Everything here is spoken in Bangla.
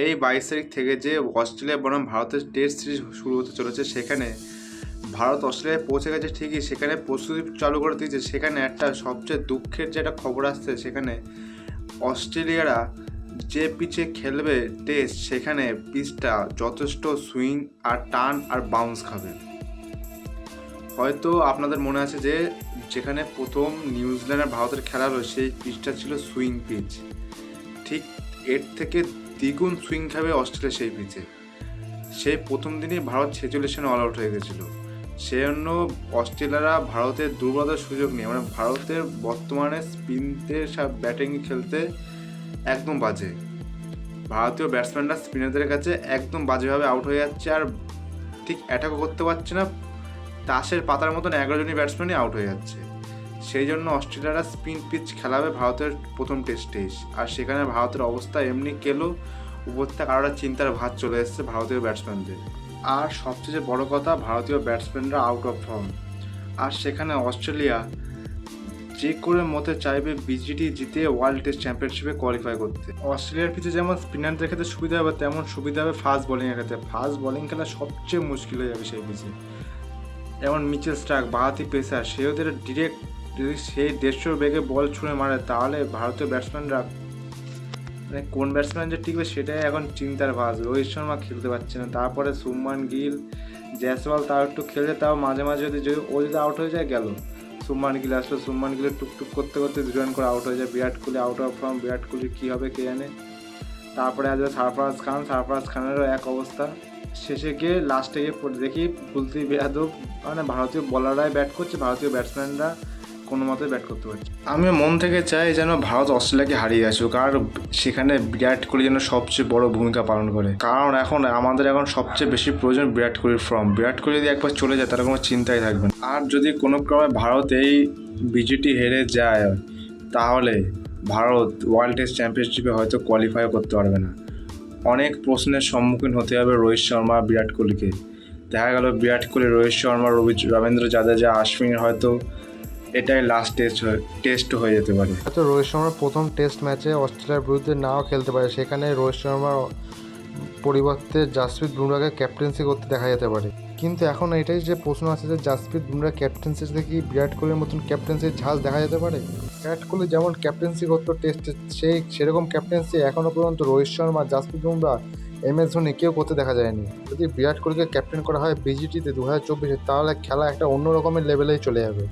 এই 22 তারিখ থেকে যে অস্ট্রেলিয়া বনাম ভারতের টেস্ট সিরিজ শুরু হতে চলেছে, সেখানে ভারত অস্ট্রেলিয়ায় পৌঁছে গেছে ঠিকই, সেখানে প্রস্তুতি চালু করে দিয়েছে। সেখানে একটা সবচেয়ে দুঃখের যে একটা খবর আসছে, সেখানে অস্ট্রেলিয়ারা যে পিচে খেলবে টেস্ট, সেখানে পিচটা যথেষ্ট সুইং আর টান আর বাউন্স খাবে। হয়তো আপনাদের মনে আছে যে যেখানে প্রথম নিউজিল্যান্ড আর ভারতের খেলা হলো, সেই পিচটা ছিল সুইং পিচ। ঠিক এর থেকে দ্বিগুণ সুইং খাবে অস্ট্রেলিয়া সেই পিচে। সেই প্রথম দিনই ভারত 46 রানে অল আউট হয়ে গেছিলো। সেই জন্য অস্ট্রেলিয়ারা ভারতের দুর্বলতার সুযোগ নিয়ে, মানে ভারতের বর্তমানে স্পিনদের সব ব্যাটিং খেলতে একদম বাজে। ভারতীয় ব্যাটসম্যানরা স্পিনারদের কাছে একদম বাজেভাবে আউট হয়ে যাচ্ছে, আর ঠিক অ্যাটাকও করতে পারছে না। তাসের পাতার মতন 11 জনই ব্যাটসম্যানই আউট হয়ে যাচ্ছে। সেই জন্য অস্ট্রেলিয়ারা স্পিন পিচ খেলাবে ভারতের প্রথম টেস্টেই, আর সেখানে ভারতের অবস্থা এমনি কেলো, উপর থেকে আরও চিন্তার ভাঁজ চলে এসেছে ভারতীয় ব্যাটসম্যানদের। আর সবচেয়ে বড় কথা, ভারতীয় ব্যাটসম্যানরা আউট অফ ফর্ম। আর সেখানে অস্ট্রেলিয়া যে করে মতে চাইবে বিজিটি জিতে ওয়ার্ল্ড টেস্ট চ্যাম্পিয়নশিপে কোয়ালিফাই করতে। অস্ট্রেলিয়ার পিচে যেমন স্পিনারদের ক্ষেত্রে সুবিধা হবে, তেমন সুবিধা হবে ফাস্ট বোলিংয়ের ক্ষেত্রে। ফাস্ট বোলিং খেলা সবচেয়ে মুশকিল হয়ে যাবে সেই পিচে। যেমন মিচেল স্টার্ক, বাঁহাতি পেসার, সে ওদের ডিরেক্ট যদি সেই 150 বেগে বল ছুঁড়ে মারে, তাহলে ভারতীয় ব্যাটসম্যানরা মানে কোন ব্যাটসম্যান যে টিকবে সেটাই এখন চিন্তার ভাঁজ। রোহিত শর্মা খেলতে পারছে না, তারপরে শুভমান গিল, জয়সওয়াল তাও একটু খেলে, তাও মাঝে মাঝে যদি ও যদি আউট হয়ে যায় গেল। শুভমান গিল আসলো, শুভমান গিলের টুকটুক করতে করতে 2 রান করে আউট হয়ে যায়। Virat Kohli out of form, Virat Kohli কী হবে কে জানে। তারপরে আসবে সারফরাজ খান, সারফরাজ খানেরও এক অবস্থা। শেষে গিয়ে লাস্টে গিয়ে দেখি কুলদীপ যাদব, মানে ভারতীয় বলাররাই ব্যাট করছে, ভারতীয় ব্যাটসম্যানরা কোনো মতে ব্যাট করতে পারছে। আমি মন থেকে চাই যেন ভারত অস্ট্রেলিয়াকে হারিয়ে আসুক, আর সেখানে বিরাট কোহলি যেন সবচেয়ে বড় ভূমিকা পালন করে। কারণ আমাদের এখন সবচেয়ে বেশি প্রয়োজন বিরাট কোহলির ফর্ম। বিরাট কোহলি যদি একবার চলে যায়, তার কোনো চিন্তাই থাকবে না। আর যদি কোনো ক্রমে ভারত এই বিজিটি হেরে যায়, তাহলে ভারত ওয়ার্ল্ড টেস্ট চ্যাম্পিয়নশিপে হয়তো কোয়ালিফাই করতে পারবে না। অনেক প্রশ্নের সম্মুখীন হতে হবে রোহিত শর্মা, বিরাট কোহলিকে। দেখা গেল বিরাট কোহলি, রোহিত শর্মা, রবীন্দ্র জাদেজা, আশ্বিনের হয়তো এটাই লাস্ট টেস্ট হয়ে যেতে পারে। হয়তো রোহিত শর্মার প্রথম টেস্ট ম্যাচে অস্ট্রেলিয়ার বিরুদ্ধে নাও খেলতে পারে, সেখানে রোহিত শর্মার পরিবর্তে জাসপ্রীত বুমরাহকে ক্যাপ্টেন্সি করতে দেখা যেতে পারে। কিন্তু এখন এটাই যে প্রশ্ন আছে যে জাসপ্রীত বুমরাহ ক্যাপ্টেন্সি থেকে বিরাট কোহলির মতন ক্যাপ্টেন্সির ঝাঁজ দেখা যেতে পারে। বিরাট কোহলি যেমন ক্যাপ্টেন্সি করতো টেস্টে, সেরকম ক্যাপ্টেন্সি এখনও পর্যন্ত রোহিত শর্মা, জাসপ্রীত বুমরাহ, MS ধোনি কেউ করতে দেখা যায়নি। যদি বিরাট কোহলিকে ক্যাপ্টেন করা হয় বিজিটিতে 2024-এ, তাহলে খেলা একটা অন্য রকমের লেভেলেই চলে যাবে।